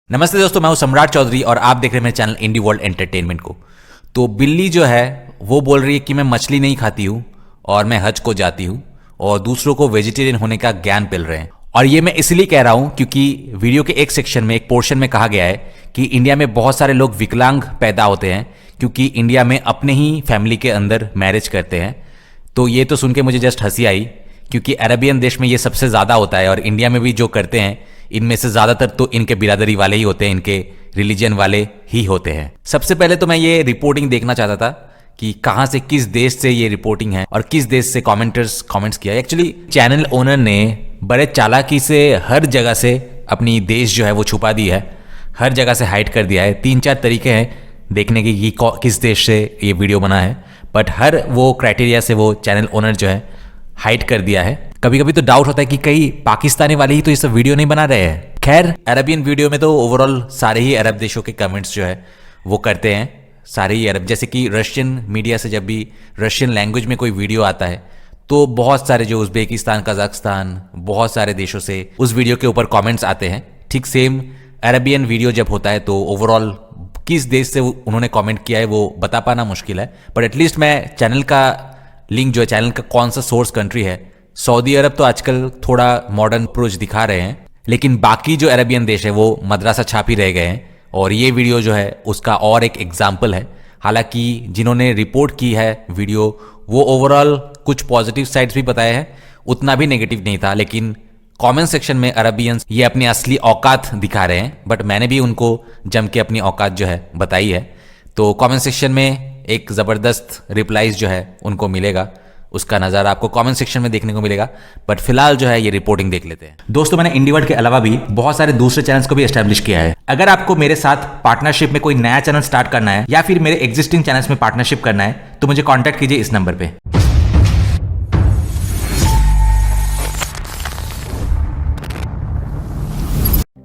नमस्ते दोस्तों, मैं हूं सम्राट चौधरी और आप देख रहे हैं मेरे चैनल इंडी वर्ल्ड एंटरटेनमेंट को। तो बिल्ली जो है वो बोल रही है कि मैं मछली नहीं खाती हूं और मैं हज को जाती हूं, और दूसरों को वेजिटेरियन होने का ज्ञान पिल रहे हैं। और ये मैं इसलिए कह रहा हूं क्योंकि वीडियो के एक सेक्शन में, एक पोर्शन में कहा गया है कि इंडिया में बहुत सारे लोग विकलांग पैदा होते हैं क्योंकि इंडिया में अपने ही फैमिली के अंदर मैरिज करते हैं। तो ये तो सुन के मुझे जस्ट हंसी आई क्योंकि अरबियन देश में ये सबसे ज़्यादा होता है, और इंडिया में भी जो करते हैं इनमें से ज़्यादातर तो इनके बिरादरी वाले ही होते हैं, इनके रिलीजन वाले ही होते हैं। सबसे पहले तो मैं ये रिपोर्टिंग देखना चाहता था कि कहाँ से, किस देश से ये रिपोर्टिंग है और किस देश से कमेंट्स किया। एक्चुअली चैनल ओनर ने बड़े चालाकी से हर जगह से अपनी देश जो है वो छुपा दी है, हर जगह से हाइड कर दिया है। 3-4 तरीके हैं देखने की कि किस देश से ये वीडियो बना है, बट हर वो क्राइटेरिया से वो चैनल ओनर जो है हाइड कर दिया है। कभी कभी तो डाउट होता है कि कहीं पाकिस्तानी वाले ही तो ये सब वीडियो नहीं बना रहे हैं। खैर, अरबियन वीडियो में तो ओवरऑल सारे ही अरब देशों के कमेंट्स जो है वो करते हैं, सारे ही अरब। जैसे कि रशियन मीडिया से जब भी रशियन लैंग्वेज में कोई वीडियो आता है तो बहुत सारे, जो उज़्बेकिस्तान, कजाकिस्तान, बहुत सारे देशों से उस वीडियो के ऊपर कमेंट्स आते हैं। ठीक सेम अरबियन वीडियो जब होता है तो ओवरऑल किस देश से उन्होंने कमेंट किया है वो बता पाना मुश्किल है, बट एटलीस्ट मैं चैनल का लिंक जो है, चैनल का कौन सा सोर्स कंट्री है, सऊदी अरब तो आजकल थोड़ा मॉडर्न अप्रोच दिखा रहे हैं, लेकिन बाकी जो अरबियन देश है वो मदरसा छापी रह गए हैं। और ये वीडियो जो है उसका और एक एग्जाम्पल है। हालांकि जिन्होंने रिपोर्ट की है वीडियो, वो ओवरऑल कुछ पॉजिटिव साइड्स भी बताए हैं, उतना भी नेगेटिव नहीं था, लेकिन कमेंट सेक्शन में अरबियंस ये अपनी असली औकात दिखा रहे हैं। बट मैंने भी उनको जम के अपनी औकात जो है बताई है। तो कमेंट सेक्शन में एक ज़बरदस्त रिप्लाईज जो है उनको मिलेगा, उसका नज़ारा आपको कमेंट सेक्शन में देखने को मिलेगा। बट फिलहाल जो है ये रिपोर्टिंग देख लेते हैं। दोस्तों, मैंने इंडी वर्ल्ड के अलावा भी बहुत सारे दूसरे चैनल्स को भी एस्टैब्लिश किया है। अगर आपको मेरे साथ पार्टनरशिप में कोई नया चैनल स्टार्ट करना है या फिर मेरे एग्जिस्टिंग चैनल्स में पार्टनरशिप करना है तो मुझे कॉन्टैक्ट कीजिए इस नंबर पे।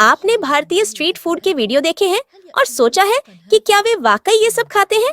आपने भारतीय स्ट्रीट फूड के वीडियो देखे हैं और सोचा है कि क्या वे वाकई ये सब खाते हैं?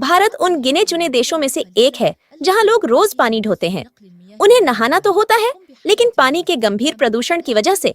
भारत उन गिने चुने देशों में से एक है जहां लोग रोज पानी ढोते हैं। उन्हें नहाना तो होता है, लेकिन पानी के गंभीर प्रदूषण की वजह से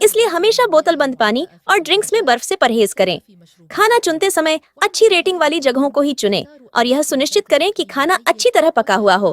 इसलिए हमेशा बोतल बंद पानी और ड्रिंक्स में बर्फ से परहेज करें। खाना चुनते समय अच्छी रेटिंग वाली जगहों को ही चुनें और यह सुनिश्चित करें कि खाना अच्छी तरह पका हुआ हो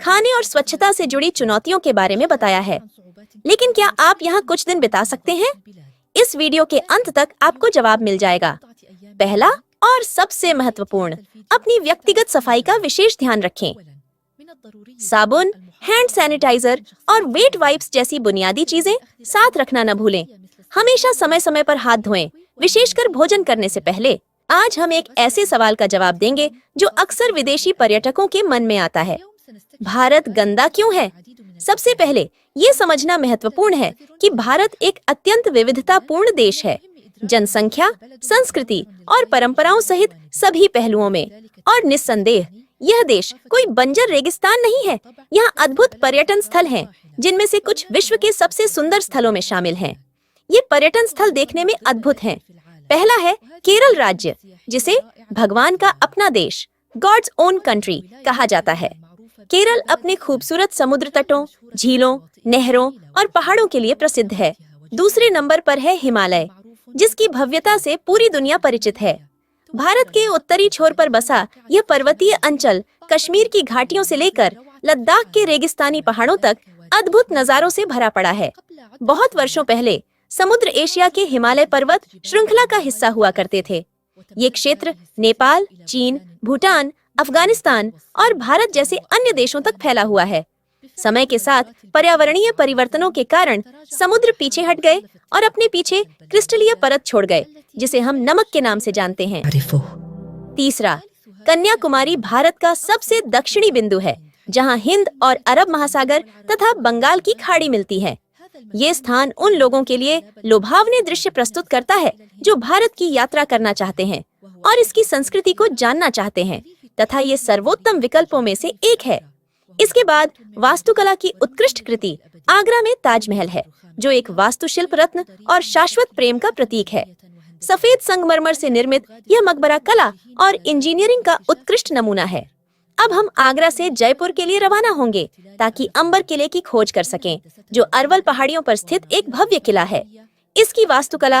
खाने और स्वच्छता से जुड़ी चुनौतियों के बारे में बताया है, लेकिन क्या आप यहाँ कुछ दिन बिता सकते हैं? इस वीडियो के अंत तक आपको जवाब मिल जाएगा। पहला और सबसे महत्वपूर्ण, अपनी व्यक्तिगत सफाई का विशेष ध्यान रखें। साबुन, हैंड सैनिटाइजर और वेट वाइप्स जैसी बुनियादी चीजें साथ रखना न भूलें। हमेशा समय समय पर हाथ धोएं, विशेषकर भोजन करने से पहले। आज हम एक ऐसे सवाल का जवाब देंगे जो अक्सर विदेशी पर्यटकों के मन में आता है। भारत गंदा क्यों है? सबसे पहले ये समझना महत्वपूर्ण है कि भारत एक अत्यंत विविधतापूर्ण देश है, जनसंख्या, संस्कृति और परंपराओं सहित सभी पहलुओं में। और निस्संदेह यह देश कोई बंजर रेगिस्तान नहीं है। यहाँ अद्भुत पर्यटन स्थल हैं, जिनमें से कुछ विश्व के सबसे सुंदर स्थलों में शामिल हैं। ये पर्यटन स्थल देखने में अद्भुत हैं। पहला है केरल राज्य, जिसे भगवान का अपना देश, गॉड्स ओन कंट्री कहा जाता है। केरल अपने खूबसूरत समुद्र तटों, झीलों, नहरों और पहाड़ों के लिए प्रसिद्ध है। दूसरे नंबर पर है हिमालय, जिसकी भव्यता से पूरी दुनिया परिचित है। भारत के उत्तरी छोर पर बसा यह पर्वतीय अंचल कश्मीर की घाटियों से लेकर लद्दाख के रेगिस्तानी पहाड़ों तक अद्भुत नजारों से भरा पड़ा है। बहुत वर्षों पहले समुद्र एशिया के हिमालय पर्वत श्रृंखला का हिस्सा हुआ करते थे। ये क्षेत्र नेपाल, चीन, भूटान, अफगानिस्तान और भारत जैसे अन्य देशों तक फैला हुआ है। समय के साथ पर्यावरणीय परिवर्तनों के कारण समुद्र पीछे हट गए और अपने पीछे क्रिस्टलीय परत छोड़ गए, जिसे हम नमक के नाम से जानते हैं। तीसरा, कन्याकुमारी भारत का सबसे दक्षिणी बिंदु है, जहां हिंद और अरब महासागर तथा बंगाल की खाड़ी मिलती है। ये स्थान उन लोगों के लिए लुभावने दृश्य प्रस्तुत करता है जो भारत की यात्रा करना चाहते हैं और इसकी संस्कृति को जानना चाहते हैं, तथा ये सर्वोत्तम विकल्पों में से एक है। इसके बाद वास्तुकला की उत्कृष्ट कृति आगरा में ताजमहल है, जो एक वास्तुशिल्प रत्न और शाश्वत प्रेम का प्रतीक है। सफेद संगमरमर से निर्मित यह मकबरा कला और इंजीनियरिंग का उत्कृष्ट नमूना है। अब हम आगरा से जयपुर के लिए रवाना होंगे ताकि अंबर किले की खोज कर सकें, जो अरवल पहाड़ियों पर स्थित एक भव्य किला है। इसकी वास्तुकला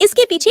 इसके पीछे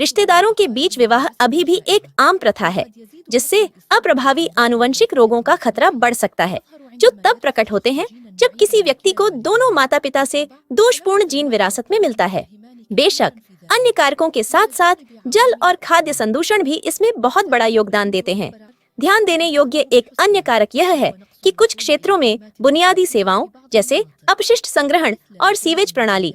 रिश्तेदारों के बीच विवाह अभी भी एक आम प्रथा है, जिससे अप्रभावी आनुवंशिक रोगों का खतरा बढ़ सकता है, जो तब प्रकट होते हैं जब किसी व्यक्ति को दोनों माता पिता से दोषपूर्ण जीन विरासत में मिलता है। बेशक अन्य कारकों के साथ साथ जल और खाद्य संदूषण भी इसमें बहुत बड़ा योगदान देते हैं। ध्यान देने योग्य एक अन्य कारक यह है कि कुछ क्षेत्रों में बुनियादी सेवाओं जैसे अपशिष्ट संग्रहण और सीवेज प्रणाली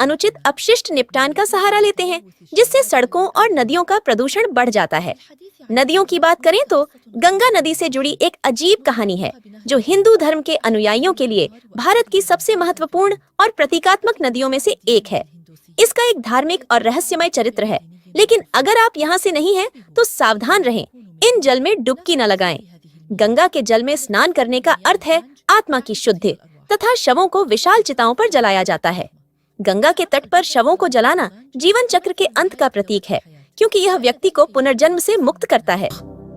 अनुचित अपशिष्ट निपटान का सहारा लेते हैं, जिससे सड़कों और नदियों का प्रदूषण बढ़ जाता है। नदियों की बात करें तो गंगा नदी से जुड़ी एक अजीब कहानी है, जो हिंदू धर्म के अनुयायियों के लिए भारत की सबसे महत्वपूर्ण और प्रतीकात्मक नदियों में से एक है। इसका एक धार्मिक और रहस्यमय चरित्र है, लेकिन अगर आप यहाँ से नहीं हैं, तो सावधान रहें, इन जल में डुबकी न लगाएं। गंगा के जल में स्नान करने का अर्थ है आत्मा की शुद्धि, तथा शवों को विशाल चिताओं पर जलाया जाता है। गंगा के तट पर शवों को जलाना जीवन चक्र के अंत का प्रतीक है, क्योंकि यह व्यक्ति को पुनर्जन्म से मुक्त करता है।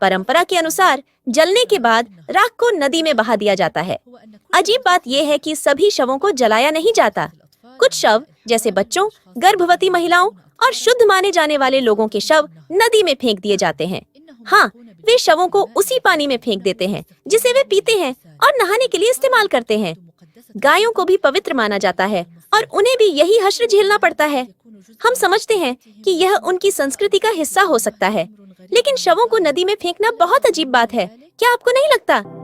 परंपरा के अनुसार जलने के बाद राख को नदी में बहा दिया जाता है। अजीब बात यह है कि सभी शवों को जलाया नहीं जाता। कुछ शव जैसे बच्चों, गर्भवती महिलाओं और शुद्ध माने जाने वाले लोगों के शव नदी में फेंक दिए जाते हैं। हाँ, वे शवों को उसी पानी में फेंक देते हैं जिसे वे पीते हैं और नहाने के लिए इस्तेमाल करते हैं। गायों को भी पवित्र माना जाता है और उन्हें भी यही हश्र झेलना पड़ता है। हम समझते हैं कि यह उनकी संस्कृति का हिस्सा हो सकता है, लेकिन शवों को नदी में फेंकना बहुत अजीब बात है। क्या आपको नहीं लगता?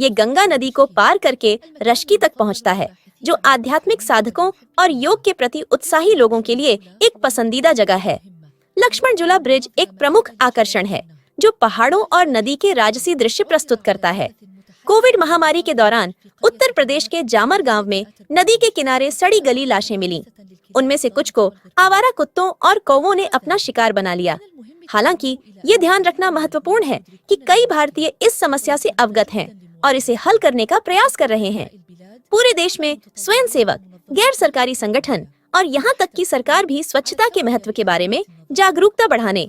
ये गंगा नदी को पार करके रश्की तक पहुंचता है, जो आध्यात्मिक साधकों और योग के प्रति उत्साही लोगों के लिए एक पसंदीदा जगह है। लक्ष्मण झूला ब्रिज एक प्रमुख आकर्षण है, जो पहाड़ों और नदी के राजसी दृश्य प्रस्तुत करता है। कोविड महामारी के दौरान उत्तर प्रदेश के जामर गांव में नदी के किनारे सड़ी गली लाशें मिलीं। उनमें से कुछ को आवारा कुत्तों और कौवों ने अपना शिकार बना लिया। हालांकि ये ध्यान रखना महत्वपूर्ण है कि कई भारतीय इस समस्या से अवगत हैं और इसे हल करने का प्रयास कर रहे हैं। पूरे देश में स्वयंसेवक, गैर सरकारी संगठन और यहाँ तक कि सरकार भी स्वच्छता के महत्व के बारे में जागरूकता बढ़ाने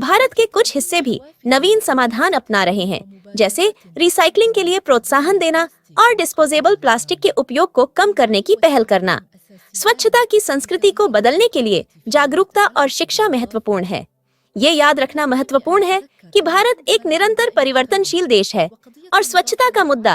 भारत के कुछ हिस्से भी नवीन समाधान अपना रहे हैं, जैसे रिसाइकलिंग के लिए प्रोत्साहन देना और डिस्पोजेबल प्लास्टिक के उपयोग को कम करने की पहल करना। स्वच्छता की संस्कृति को बदलने के लिए जागरूकता और शिक्षा महत्वपूर्ण है। ये याद रखना महत्वपूर्ण है कि भारत एक निरंतर परिवर्तनशील देश है और स्वच्छता का मुद्दा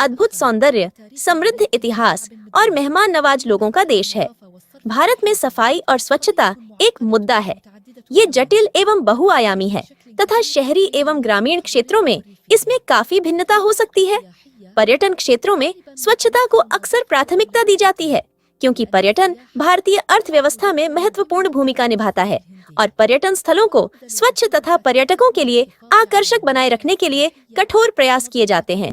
अद्भुत सौंदर्य, समृद्ध इतिहास और मेहमान नवाज लोगों का देश है। भारत में सफाई और स्वच्छता एक मुद्दा है। ये जटिल एवं बहुआयामी है तथा शहरी एवं ग्रामीण क्षेत्रों में इसमें काफी भिन्नता हो सकती है। पर्यटन क्षेत्रों में स्वच्छता को अक्सर प्राथमिकता दी जाती है, क्योंकि पर्यटन भारतीय अर्थव्यवस्था में महत्वपूर्ण भूमिका निभाता है और पर्यटन स्थलों को स्वच्छ तथा पर्यटकों के लिए आकर्षक बनाए रखने के लिए कठोर प्रयास किए जाते हैं।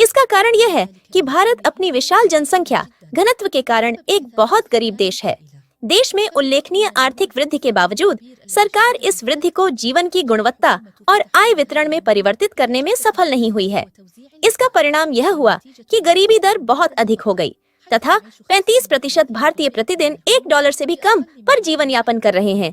इसका कारण यह है कि भारत अपनी विशाल जनसंख्या घनत्व के कारण एक बहुत गरीब देश है। देश में उल्लेखनीय आर्थिक वृद्धि के बावजूद सरकार इस वृद्धि को जीवन की गुणवत्ता और आय वितरण में परिवर्तित करने में सफल नहीं हुई है। इसका परिणाम यह हुआ कि गरीबी दर बहुत अधिक हो गई तथा 35% भारतीय प्रतिदिन $1 से भी कम पर जीवन यापन कर रहे हैं।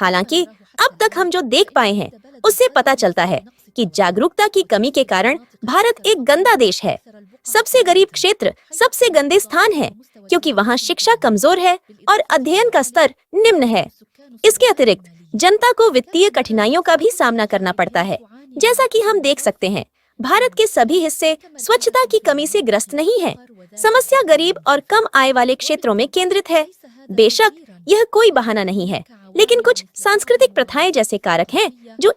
हालांकि अब तक हम जो देख पाए हैं उससे पता चलता है कि जागरूकता की कमी के कारण भारत एक गंदा देश है। सबसे गरीब क्षेत्र सबसे गंदे स्थान है, क्योंकि वहाँ शिक्षा कमजोर है और अध्ययन का स्तर निम्न है। इसके अतिरिक्त जनता को वित्तीय कठिनाइयों का भी सामना करना पड़ता है। जैसा कि हम देख सकते हैं, भारत के सभी हिस्से स्वच्छता की कमी से ग्रस्त नहीं हैं। समस्या गरीब और कम आय वाले क्षेत्रों में केंद्रित है। बेशक यह कोई बहाना नहीं है, लेकिन कुछ सांस्कृतिक प्रथाएं जैसे कारक हैं जो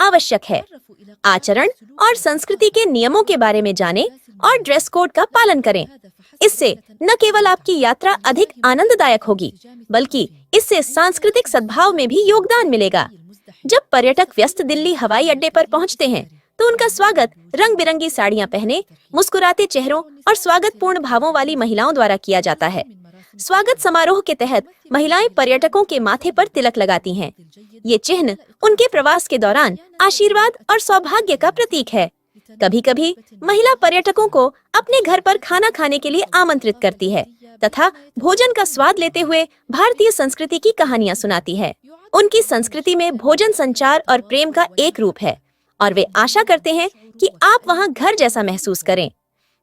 आवश्यक है। आचरण और संस्कृति के नियमों के बारे में जानें और ड्रेस कोड का पालन करें। इससे न केवल आपकी यात्रा अधिक आनंददायक होगी, बल्कि इससे सांस्कृतिक सद्भाव में भी योगदान मिलेगा। जब पर्यटक व्यस्त दिल्ली हवाई अड्डे पर पहुंचते हैं, तो उनका स्वागत रंग बिरंगी साड़ियां पहने, मुस्कुराते चेहरों और स्वागतपूर्ण भावों वाली महिलाओं द्वारा किया जाता है। स्वागत समारोह के तहत महिलाएं पर्यटकों के माथे पर तिलक लगाती हैं। ये चिन्ह उनके प्रवास के दौरान आशीर्वाद और सौभाग्य का प्रतीक है। कभी कभी महिला पर्यटकों को अपने घर पर खाना खाने के लिए आमंत्रित करती है तथा भोजन का स्वाद लेते हुए भारतीय संस्कृति की कहानियां सुनाती है। उनकी संस्कृति में भोजन संचार और प्रेम का एक रूप है और वे आशा करते हैं कि आप वहां घर जैसा महसूस करें।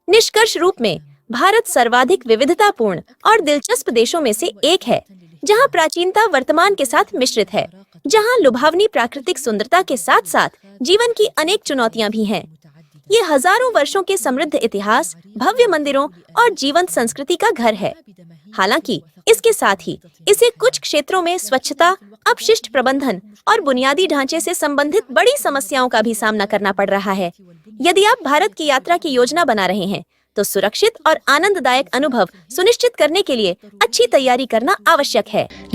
निष्कर्ष रूप में भारत सर्वाधिक विविधतापूर्ण और दिलचस्प देशों में से एक है, जहां प्राचीनता वर्तमान के साथ मिश्रित है, जहां लुभावनी प्राकृतिक सुंदरता के साथ साथ जीवन की अनेक चुनौतियां भी हैं। ये हजारों वर्षों के समृद्ध इतिहास, भव्य मंदिरों और जीवंत संस्कृति का घर है। हालांकि इसके साथ ही इसे कुछ क्षेत्रों में स्वच्छता, अपशिष्ट प्रबंधन और बुनियादी ढांचे से संबंधित बड़ी समस्याओं का भी सामना करना पड़ रहा है। यदि आप भारत की यात्रा की योजना बना रहे हैं, तो सुरक्षित और आनंददायक अनुभव सुनिश्चित करने के लिए अच्छी तैयारी करना आवश्यक है।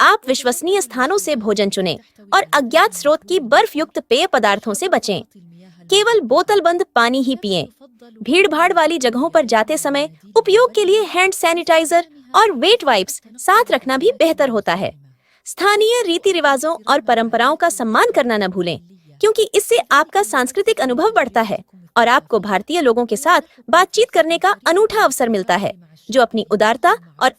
आप विश्वसनीय स्थानों से भोजन चुनें और अज्ञात स्रोत की बर्फ युक्त पेय पदार्थों से बचें। केवल बोतलबंद पानी ही पिएं। भीड़ भाड़ वाली जगहों पर जाते समय उपयोग के लिए हैंड सैनिटाइजर और वेट वाइप्स साथ रखना भी बेहतर होता है। स्थानीय रीति रिवाजों और परंपराओं का सम्मान करना न भूलें, क्योंकि इससे आपका सांस्कृतिक अनुभव बढ़ता है और आपको भारतीय लोगों के साथ बातचीत करने का अनूठा अवसर मिलता है, जो अपनी उदारता और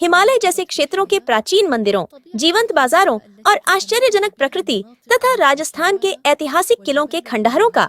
हिमालय जैसे क्षेत्रों के प्राचीन मंदिरों, जीवंत बाजारों और आश्चर्यजनक प्रकृति तथा राजस्थान के ऐतिहासिक किलों के खंडहरों का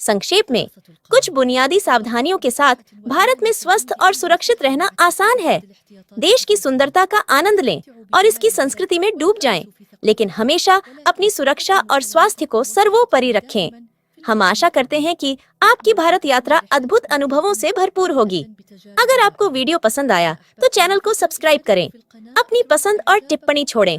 संक्षेप में, कुछ बुनियादी सावधानियों के साथ भारत में स्वस्थ और सुरक्षित रहना आसान है। देश की सुंदरता का आनंद लें और इसकी संस्कृति में डूब जाएं, लेकिन हमेशा अपनी सुरक्षा और स्वास्थ्य को सर्वोपरि रखें। हम आशा करते हैं कि आपकी भारत यात्रा अद्भुत अनुभवों से भरपूर होगी। अगर आपको वीडियो पसंद आया तो चैनल को सब्सक्राइब करें, अपनी पसंद और टिप्पणी छोड़ें।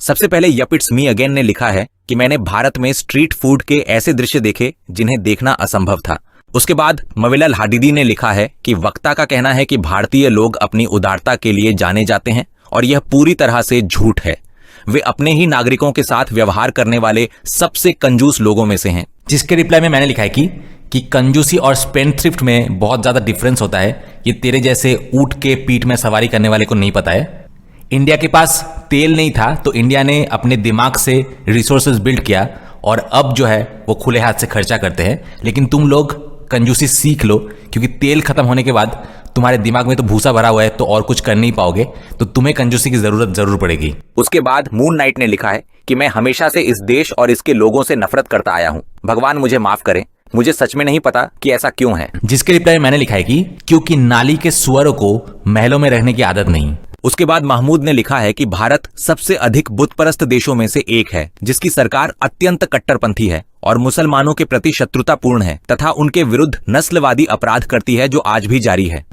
सबसे पहले यप इट्स मी अगेन ने लिखा है कि मैंने भारत में स्ट्रीट फूड के ऐसे दृश्य देखे जिन्हें देखना असंभव था। उसके बाद मविलाल हाडिदी ने लिखा है कि वक्ता का कहना है कि भारतीय लोग अपनी उदारता के लिए जाने जाते हैं और यह पूरी तरह से झूठ है। वे अपने ही नागरिकों के साथ व्यवहार करने वाले सबसे कंजूस लोगों में से हैं। जिसके रिप्लाई में मैंने लिखा है कि कंजूसी और स्पेंडथ्रिफ्ट में बहुत ज्यादा डिफरेंस होता है। ये तेरे जैसे ऊंट के पीठ में सवारी करने वाले को नहीं पता है। इंडिया के पास तेल नहीं था तो इंडिया ने अपने दिमाग से रिसोर्सेज बिल्ड किया और अब जो है वो खुले हाथ से खर्चा करते हैं। लेकिन तुम लोग कंजूसी सीख लो, क्योंकि तेल खत्म होने के बाद तुम्हारे दिमाग में तो भूसा भरा हुआ है, तो और कुछ कर नहीं पाओगे, तो तुम्हें कंजूसी की जरूरत जरूर पड़ेगी। उसके बाद मून नाइट ने लिखा है कि मैं हमेशा से इस देश और इसके लोगों से नफरत करता आया हूं। भगवान मुझे माफ करें, मुझे सच में नहीं पता कि ऐसा क्यों है। जिसके रिप्लाई में मैंने लिखा है कि क्योंकि नाली के सुअरों को महलों में रहने की आदत नहीं। उसके बाद महमूद ने लिखा है कि भारत सबसे अधिक बुतपरस्त देशों में से एक है, जिसकी सरकार अत्यंत कट्टरपंथी है और मुसलमानों के प्रति शत्रुतापूर्ण है तथा उनके विरुद्ध नस्लवादी अपराध करती है, जो आज भी जारी है।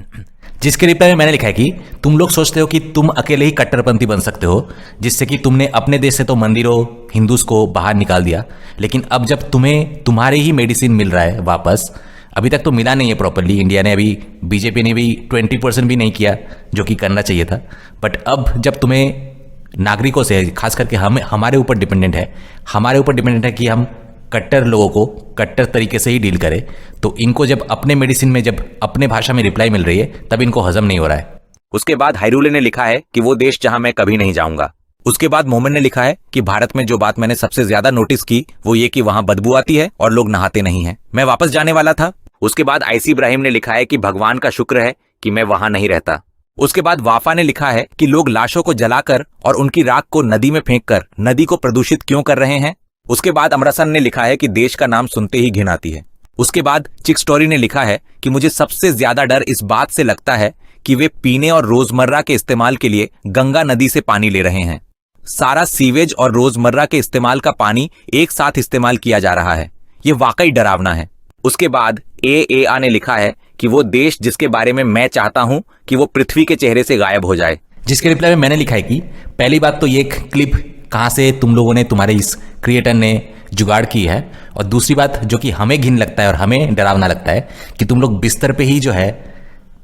जिसके रिप्लाई में मैंने लिखा है कि तुम लोग सोचते हो कि तुम अकेले ही कट्टरपंथी बन सकते हो, जिससे कि तुमने अपने देश से तो मंदिरों, हिंदूज को बाहर निकाल दिया, लेकिन अब जब तुम्हें तुम्हारे ही मेडिसिन मिल रहा है वापस, अभी तक तो मिला नहीं है प्रॉपरली, इंडिया ने अभी, बीजेपी ने भी 20% भी नहीं किया जो कि करना चाहिए था, बट अब जब तुम्हें नागरिकों से, खास करके हमारे ऊपर डिपेंडेंट है कि हम कट्टर लोगों को कट्टर तरीके से ही डील करें, तो इनको जब अपने मेडिसिन में, जब अपने भाषा में रिप्लाई मिल रही है, तब इनको हजम नहीं हो रहा है। उसके बाद हायरूले ने लिखा है कि वो देश जहां मैं कभी नहीं जाऊंगा। उसके बाद मोमिन ने लिखा है कि भारत में जो बात मैंने सबसे ज्यादा नोटिस की वो ये कि वहां बदबू आती है और लोग नहाते नहीं हैं। मैं वापस जाने वाला था। उसके बाद आईसी इब्राहिम ने लिखा है कि भगवान का शुक्र है कि मैं वहां नहीं रहता। उसके बाद वाफा ने लिखा है कि लोग लाशों को जलाकर और उनकी राख को नदी में फेंककर नदी को प्रदूषित क्यों कर रहे हैं। उसके बाद अमरसन ने लिखा है कि देश का नाम सुनते ही घिन आती है। उसके बाद चिक स्टोरी ने लिखा है कि मुझे सबसे ज्यादा डर इस बात से लगता है कि वे पीने और रोजमर्रा के इस्तेमाल के लिए गंगा नदी से पानी ले रहे हैं। सारा सीवेज और रोजमर्रा के इस्तेमाल का पानी एक साथ इस्तेमाल किया जा रहा है। ये वाकई डरावना है। उसके बाद AAA ने लिखा है कि वो देश जिसके बारे में मैं चाहता हूं कि वो पृथ्वी के चेहरे से गायब हो जाए। जिसके रिप्लाई में मैंने लिखा है कि पहली बात तो ये क्लिप कहां से तुम लोगों ने, तुम्हारे इस क्रिएटर ने जुगाड़ की है, और दूसरी बात जो कि हमें घिन लगता है और हमें डरावना लगता है कि तुम लोग बिस्तर पे ही जो है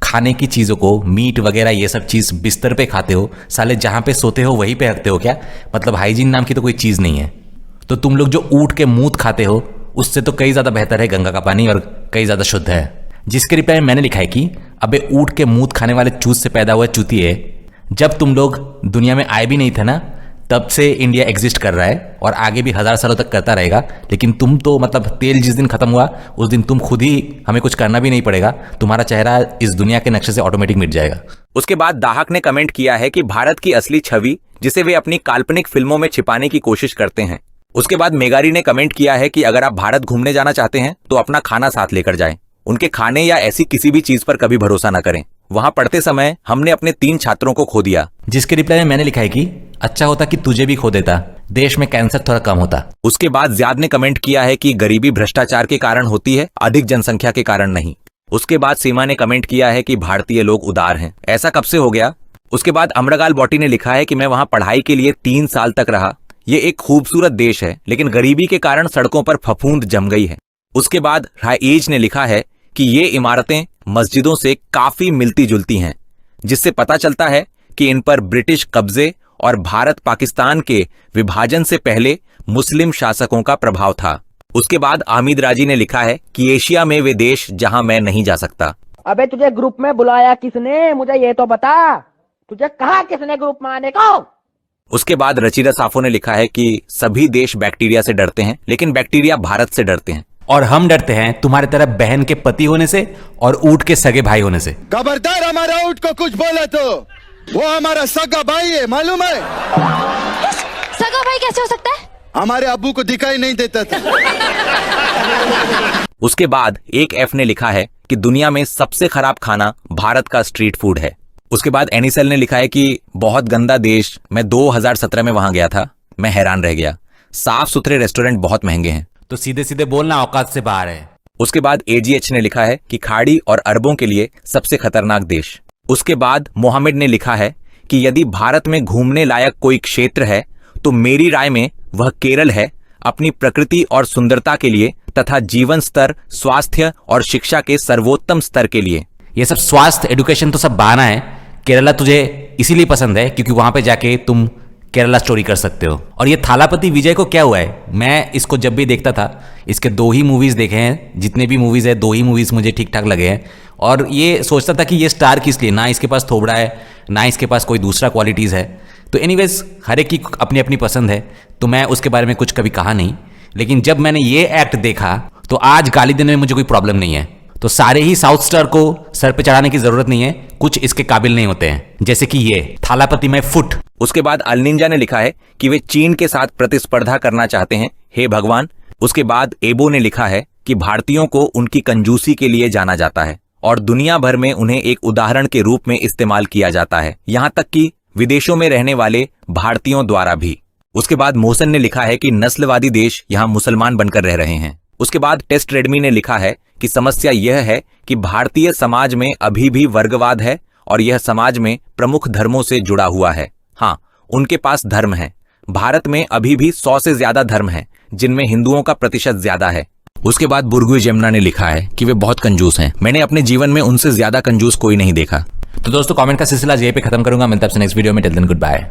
खाने की चीज़ों को, मीट वगैरह ये सब चीज़ बिस्तर पे खाते हो। साले जहां पे सोते हो वहीं पे रखते हो क्या? मतलब हाइजीन नाम की तो कोई चीज़ नहीं है। तो तुम लोग जो ऊँट के मूत खाते हो उससे तो कई ज़्यादा बेहतर है गंगा का पानी और कई ज़्यादा शुद्ध है। जिसके रिप्लाई में मैंने लिखा है कि अबे ऊँट के मूत खाने वाले चूत से पैदा हुआ चूतिए, जब तुम लोग दुनिया में आए भी नहीं थे ना तब से इंडिया एग्जिस्ट कर रहा है और आगे भी 1000 सालों तक करता रहेगा। लेकिन तुम तो मतलब तेल जिस दिन खत्म हुआ उस दिन तुम खुद ही, हमें कुछ करना भी नहीं पड़ेगा, तुम्हारा चेहरा इस दुनिया के नक्शे से ऑटोमेटिक मिट जाएगा। उसके बाद दाहक ने कमेंट किया है कि भारत की असली छवि जिसे वे अपनी काल्पनिक फिल्मों में छिपाने की कोशिश करते हैं। उसके बाद मेगारी ने कमेंट किया है कि अगर आप भारत घूमने जाना चाहते हैं तो अपना खाना साथ लेकर जाएं। उनके खाने या ऐसी किसी भी चीज पर कभी भरोसा न करें। वहां पढ़ते समय हमने अपने 3 छात्रों को खो दिया। जिसके रिप्लाई में मैंने लिखा है कि अच्छा होता कि तुझे भी खो देता, देश में कैंसर थोड़ा कम होता। उसके बाद ज़ियाद ने कमेंट किया है कि गरीबी भ्रष्टाचार के कारण होती है, अधिक जनसंख्या के कारण नहीं। उसके बाद सीमा ने कमेंट किया है कि भारतीय लोग उदार हैं। ऐसा कब से हो गया? उसके बाद अमरगाल बॉटी ने लिखा है कि मैं वहां पढ़ाई के लिए 3 साल तक रहा। ये एक खूबसूरत देश है लेकिन गरीबी के कारण सड़कों पर फफूंद जम गई है। उसके बाद राएज ने लिखा है कि ये इमारतें मस्जिदों से काफी मिलती जुलती हैं, जिससे पता चलता है कि इन पर ब्रिटिश कब्जे और भारत पाकिस्तान के विभाजन से पहले मुस्लिम शासकों का प्रभाव था। उसके बाद आमिद राजी ने लिखा है कि एशिया में वे देश जहां मैं नहीं जा सकता। अबे तुझे ग्रुप में बुलाया किसने, मुझे ये तो बता। तुझे कहा किसने ग्रुप में आने को? उसके बाद रचिदा साफो ने लिखा है कि सभी देश बैक्टीरिया से डरते हैं लेकिन बैक्टीरिया भारत से डरते हैं, और हम डरते हैं तुम्हारे तरह बहन के पति होने से और ऊँट के सगे भाई होने से। खबरदार हमारा ऊँट को कुछ बोले तो वो हमारा सगा भाई है, मालूम है? सगा भाई कैसे हो सकता है? हमारे अब्बू को दिखाई नहीं देता था। उसके बाद एक F ने लिखा है कि दुनिया में सबसे खराब खाना भारत का स्ट्रीट फूड है। उसके बाद एनिसेल ने लिखा है कि बहुत गंदा देश, मैं 2017 में वहां गया था, मैं हैरान रह गया, साफ सुथरे रेस्टोरेंट बहुत महंगे हैं। तो सीधे सीधे बोलना औकात से बाहर है। उसके बाद AGH ने लिखा है कि खाड़ी और अरबों के लिए सबसे खतरनाक देश। उसके बाद मोहम्मद ने लिखा है कि यदि भारत में घूमने लायक कोई क्षेत्र है तो मेरी राय में वह केरल है, अपनी प्रकृति और सुंदरता के लिए तथा जीवन स्तर, स्वास्थ्य और शिक्षा के सर्वोत्तम स्तर के लिए। ये सब स्वास्थ्य, एडुकेशन तो सब बहाना है। केरला तुझे इसीलिए पसंद है क्योंकि वहां पे जाके तुम केरला स्टोरी कर सकते हो। और ये थालापति विजय को क्या हुआ है? मैं इसको जब भी देखता था, इसके 2 ही मूवीज देखे हैं, जितने भी मूवीज है 2 ही मूवीज मुझे ठीक ठाक लगे हैं, और ये सोचता था कि ये स्टार किस लिए, ना इसके पास थोबड़ा है ना इसके पास कोई दूसरा क्वालिटीज़ है। तो एनीवेज हर एक की अपनी अपनी पसंद है, तो मैं उसके बारे में कुछ कभी कहा नहीं। लेकिन जब मैंने ये एक्ट देखा तो आज गाली देने में मुझे कोई प्रॉब्लम नहीं है। तो सारे ही साउथ स्टार को सर पे चढ़ाने की जरूरत नहीं है, कुछ इसके काबिल नहीं होते हैं, जैसे कि ये थालापति में फुट। उसके बाद अलनिंजा ने लिखा है कि वे चीन के साथ प्रतिस्पर्धा करना चाहते हैं, हे भगवान। उसके बाद एबो ने लिखा है कि भारतीयों को उनकी कंजूसी के लिए जाना जाता है और दुनिया भर में उन्हें एक उदाहरण के रूप में इस्तेमाल किया जाता है, यहां तक कि विदेशों में रहने वाले भारतीयों द्वारा भी। उसके बाद मोहसन ने लिखा है कि नस्लवादी देश यहां मुसलमान बनकर रह रहे हैं। उसके बाद टेस्ट रेडमी ने लिखा है कि समस्या यह है कि भारतीय समाज में अभी भी वर्गवाद है और यह समाज में प्रमुख धर्मों से जुड़ा हुआ है। हाँ, उनके पास धर्म है। भारत में अभी भी 100 से ज्यादा धर्म हैं, जिनमें हिंदुओं का प्रतिशत ज्यादा है। उसके बाद बुर्गुई जमुना ने लिखा है कि वे बहुत कंजूस हैं, मैंने अपने जीवन में उनसे ज्यादा कंजूस कोई नहीं देखा। तो दोस्तों कमेंट का सिलसिला यहीं पे खत्म करूंगा। मिलता है नेक्स्ट वीडियो में। Till then good bye.